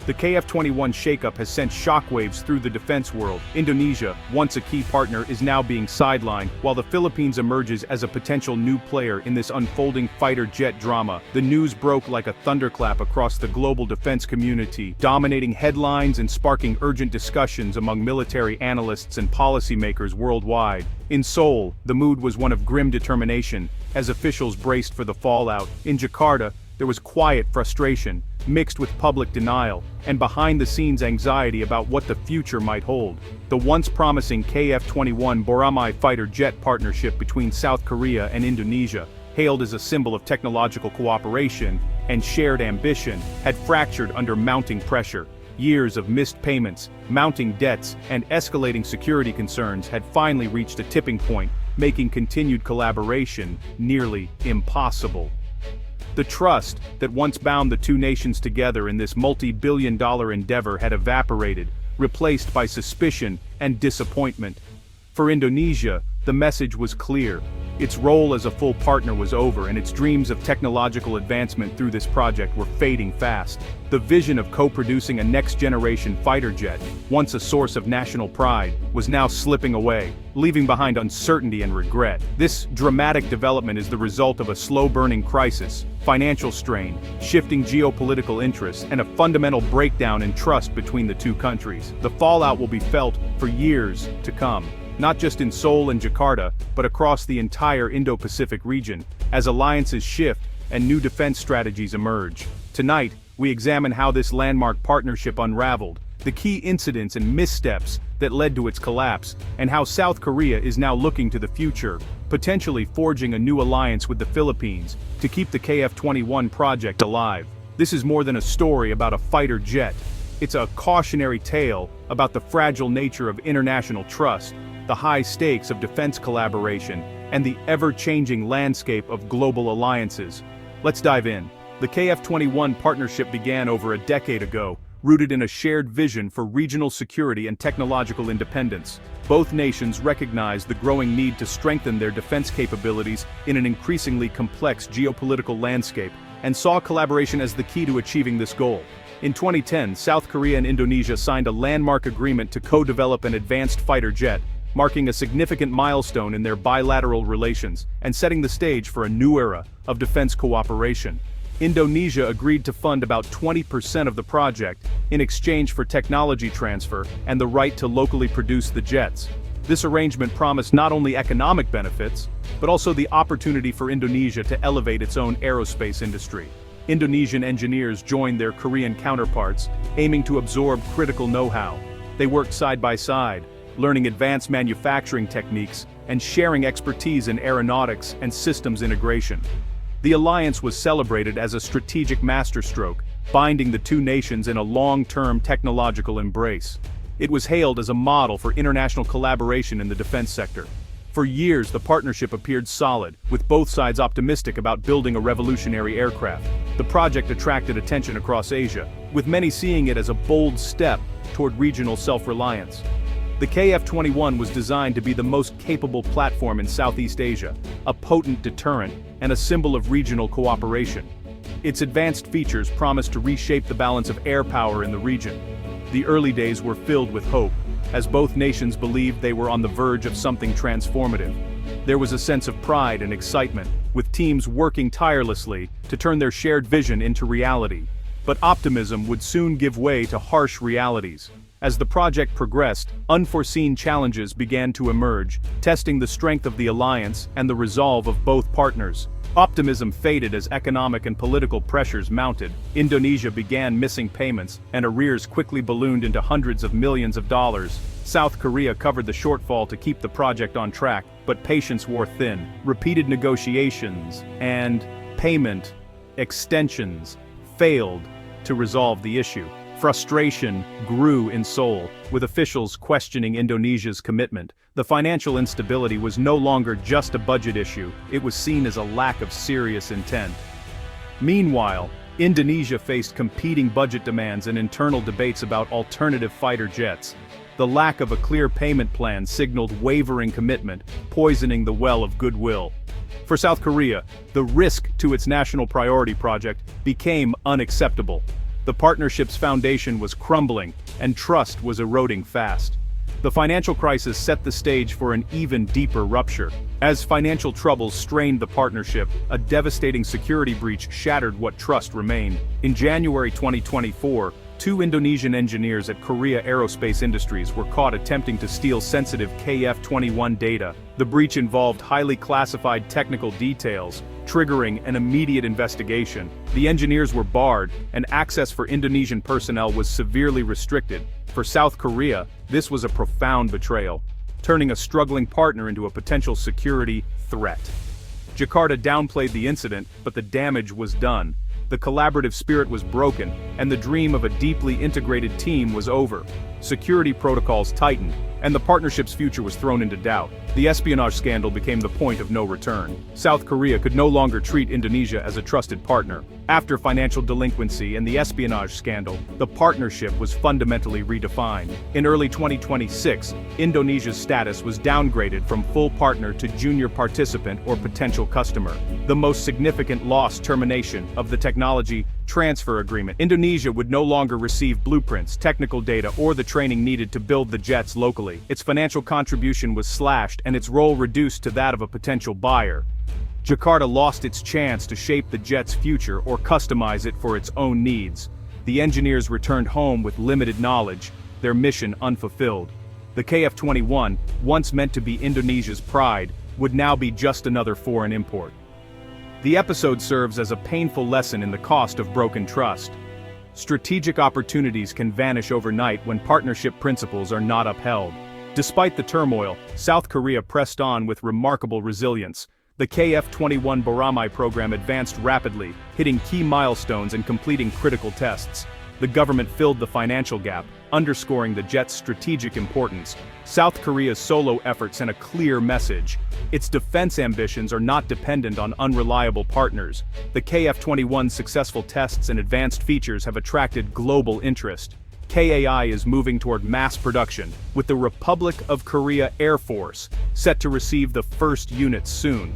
The KF-21 shakeup has sent shockwaves through the defense world. Indonesia, once a key partner, is now being sidelined, while the Philippines emerges as a potential new player in this unfolding fighter jet drama. The news broke like a thunderclap across the global defense community, dominating headlines and sparking urgent discussions among military analysts and policymakers worldwide. In Seoul, the mood was one of grim determination, as officials braced for the fallout. In Jakarta, there was quiet frustration, mixed with public denial, and behind-the-scenes anxiety about what the future might hold. The once promising KF-21 Boramae fighter jet partnership between South Korea and Indonesia, hailed as a symbol of technological cooperation and shared ambition, had fractured under mounting pressure. Years of missed payments, mounting debts, and escalating security concerns had finally reached a tipping point, making continued collaboration nearly impossible. The trust that once bound the two nations together in this multi-billion-dollar endeavor had evaporated, replaced by suspicion and disappointment. For Indonesia, the message was clear. Its role as a full partner was over, and its dreams of technological advancement through this project were fading fast. The vision of co-producing a next-generation fighter jet, once a source of national pride, was now slipping away, leaving behind uncertainty and regret. This dramatic development is the result of a slow-burning crisis, financial strain, shifting geopolitical interests, and a fundamental breakdown in trust between the two countries. The fallout will be felt for years to come, not just in Seoul and Jakarta, but across the entire Indo-Pacific region, as alliances shift and new defense strategies emerge. Tonight, we examine how this landmark partnership unraveled, the key incidents and missteps that led to its collapse, and how South Korea is now looking to the future, potentially forging a new alliance with the Philippines to keep the KF-21 project alive. This is more than a story about a fighter jet. It's a cautionary tale about the fragile nature of international trust, the high stakes of defense collaboration, and the ever-changing landscape of global alliances. Let's dive in. The KF-21 partnership began over a decade ago, rooted in a shared vision for regional security and technological independence. Both nations recognized the growing need to strengthen their defense capabilities in an increasingly complex geopolitical landscape, and saw collaboration as the key to achieving this goal. In 2010, South Korea and Indonesia signed a landmark agreement to co-develop an advanced fighter jet, marking a significant milestone in their bilateral relations and setting the stage for a new era of defense cooperation. Indonesia agreed to fund about 20% of the project in exchange for technology transfer and the right to locally produce the jets. This arrangement promised not only economic benefits, but also the opportunity for Indonesia to elevate its own aerospace industry. Indonesian engineers joined their Korean counterparts, aiming to absorb critical know-how. They worked side by side, learning advanced manufacturing techniques and sharing expertise in aeronautics and systems integration. The alliance was celebrated as a strategic masterstroke, binding the two nations in a long-term technological embrace. It was hailed as a model for international collaboration in the defense sector. For years, the partnership appeared solid, with both sides optimistic about building a revolutionary aircraft. The project attracted attention across Asia, with many seeing it as a bold step toward regional self-reliance. The KF-21 was designed to be the most capable platform in Southeast Asia, a potent deterrent, and a symbol of regional cooperation. Its advanced features promised to reshape the balance of air power in the region. The early days were filled with hope, as both nations believed they were on the verge of something transformative. There was a sense of pride and excitement, with teams working tirelessly to turn their shared vision into reality. But optimism would soon give way to harsh realities. As the project progressed, unforeseen challenges began to emerge, testing the strength of the alliance and the resolve of both partners. Optimism faded as economic and political pressures mounted. Indonesia began missing payments, and arrears quickly ballooned into hundreds of millions of dollars. South Korea covered the shortfall to keep the project on track, but patience wore thin. Repeated negotiations and payment extensions failed to resolve the issue. Frustration grew in Seoul, with officials questioning Indonesia's commitment. The financial instability was no longer just a budget issue, it was seen as a lack of serious intent. Meanwhile, Indonesia faced competing budget demands and internal debates about alternative fighter jets. The lack of a clear payment plan signaled wavering commitment, poisoning the well of goodwill. For South Korea, the risk to its national priority project became unacceptable. The partnership's foundation was crumbling, and trust was eroding fast. The financial crisis set the stage for an even deeper rupture. As financial troubles strained the partnership, a devastating security breach shattered what trust remained. In January 2024, two Indonesian engineers at Korea Aerospace Industries were caught attempting to steal sensitive KF-21 data. The breach involved highly classified technical details, triggering an immediate investigation. The engineers were barred, and access for Indonesian personnel was severely restricted. For South Korea, this was a profound betrayal, turning a struggling partner into a potential security threat. Jakarta downplayed the incident, but the damage was done. The collaborative spirit was broken, and the dream of a deeply integrated team was over. Security protocols tightened, and the partnership's future was thrown into doubt. The espionage scandal became the point of no return. South Korea could no longer treat Indonesia as a trusted partner. After financial delinquency and the espionage scandal, the partnership was fundamentally redefined. In early 2026, Indonesia's status was downgraded from full partner to junior participant or potential customer. The most significant loss: termination of the technology transfer agreement. Indonesia would no longer receive blueprints, technical data, or the training needed to build the jets locally. Its financial contribution was slashed and its role reduced to that of a potential buyer. Jakarta lost its chance to shape the jet's future or customize it for its own needs. The engineers returned home with limited knowledge, their mission unfulfilled. The KF-21, once meant to be Indonesia's pride, would now be just another foreign import. The episode serves as a painful lesson in the cost of broken trust. Strategic opportunities can vanish overnight when partnership principles are not upheld. Despite the turmoil, South Korea pressed on with remarkable resilience. The KF-21 Boramae program advanced rapidly, hitting key milestones and completing critical tests. The government filled the financial gap, underscoring the jet's strategic importance. South Korea's solo effort sent a clear message. Its defense ambitions are not dependent on unreliable partners. The KF-21's successful tests and advanced features have attracted global interest. KAI is moving toward mass production, with the Republic of Korea Air Force set to receive the first units soon.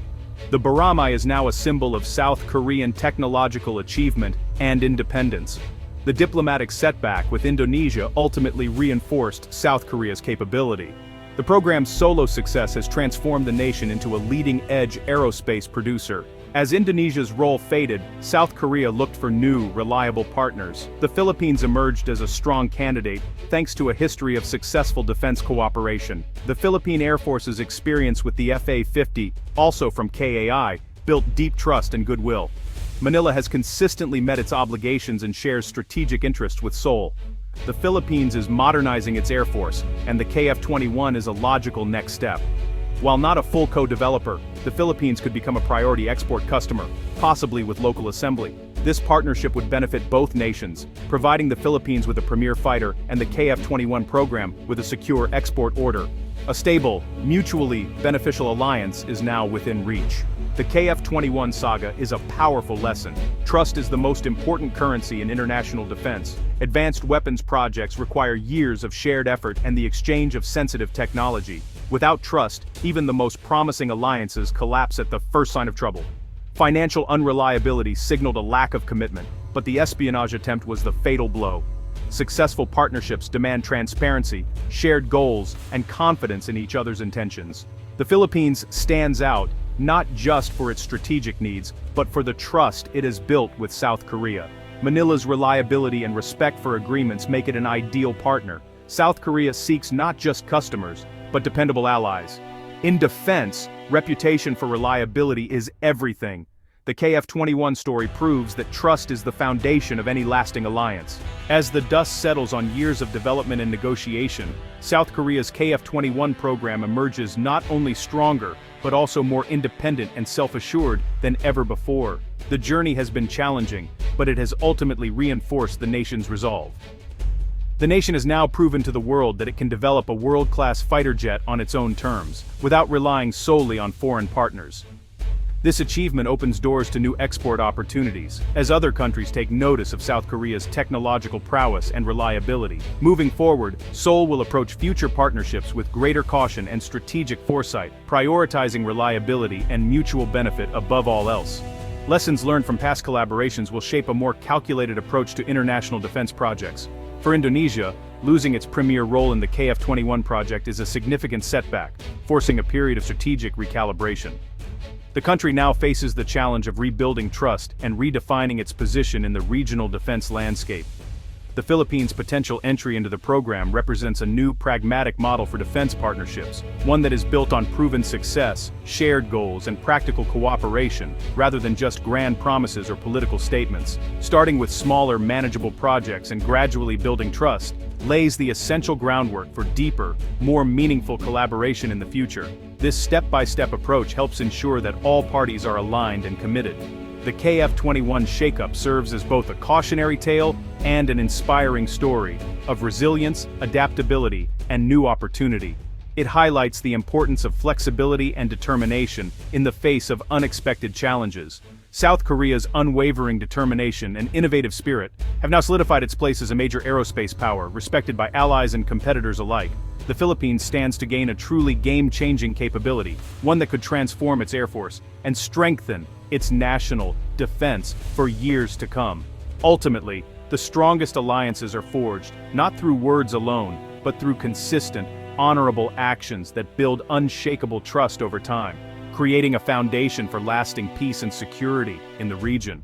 The Boramae is now a symbol of South Korean technological achievement and independence. The diplomatic setback with Indonesia ultimately reinforced South Korea's capability. The program's solo success has transformed the nation into a leading-edge aerospace producer. As Indonesia's role faded, South Korea looked for new, reliable partners. The Philippines emerged as a strong candidate, thanks to a history of successful defense cooperation. The Philippine Air Force's experience with the FA-50, also from KAI, built deep trust and goodwill. Manila has consistently met its obligations and shares strategic interest with Seoul. The Philippines is modernizing its Air Force, and the KF-21 is a logical next step. While not a full co-developer, the Philippines could become a priority export customer, possibly with local assembly. This partnership would benefit both nations, providing the Philippines with a premier fighter and the KF-21 program with a secure export order. A stable, mutually beneficial alliance is now within reach. The KF-21 saga is a powerful lesson. Trust is the most important currency in international defense. Advanced weapons projects require years of shared effort and the exchange of sensitive technology. Without trust, even the most promising alliances collapse at the first sign of trouble. Financial unreliability signaled a lack of commitment, but the espionage attempt was the fatal blow. Successful partnerships demand transparency, shared goals, and confidence in each other's intentions. The Philippines stands out, not just for its strategic needs, but for the trust it has built with South Korea. Manila's reliability and respect for agreements make it an ideal partner. South Korea seeks not just customers, but dependable allies. In defense, reputation for reliability is everything. The KF-21 story proves that trust is the foundation of any lasting alliance. As the dust settles on years of development and negotiation, South Korea's KF-21 program emerges not only stronger, but also more independent and self-assured than ever before. The journey has been challenging, but it has ultimately reinforced the nation's resolve. The nation has now proven to the world that it can develop a world-class fighter jet on its own terms, without relying solely on foreign partners. This achievement opens doors to new export opportunities, as other countries take notice of South Korea's technological prowess and reliability. Moving forward, Seoul will approach future partnerships with greater caution and strategic foresight, prioritizing reliability and mutual benefit above all else. Lessons learned from past collaborations will shape a more calculated approach to international defense projects. For Indonesia, losing its premier role in the KF-21 project is a significant setback, forcing a period of strategic recalibration. The country now faces the challenge of rebuilding trust and redefining its position in the regional defense landscape. The Philippines' potential entry into the program represents a new pragmatic model for defense partnerships, one that is built on proven success, shared goals, and practical cooperation, rather than just grand promises or political statements. Starting with smaller, manageable projects and gradually building trust, lays the essential groundwork for deeper, more meaningful collaboration in the future. This step-by-step approach helps ensure that all parties are aligned and committed. The KF-21 shakeup serves as both a cautionary tale and an inspiring story of resilience, adaptability, and new opportunity. It highlights the importance of flexibility and determination in the face of unexpected challenges. South Korea's unwavering determination and innovative spirit have now solidified its place as a major aerospace power, respected by allies and competitors alike. The Philippines stands to gain a truly game-changing capability, one that could transform its air force and strengthen its national defense for years to come. Ultimately, the strongest alliances are forged, not through words alone, but through consistent, honorable actions that build unshakable trust over time, creating a foundation for lasting peace and security in the region.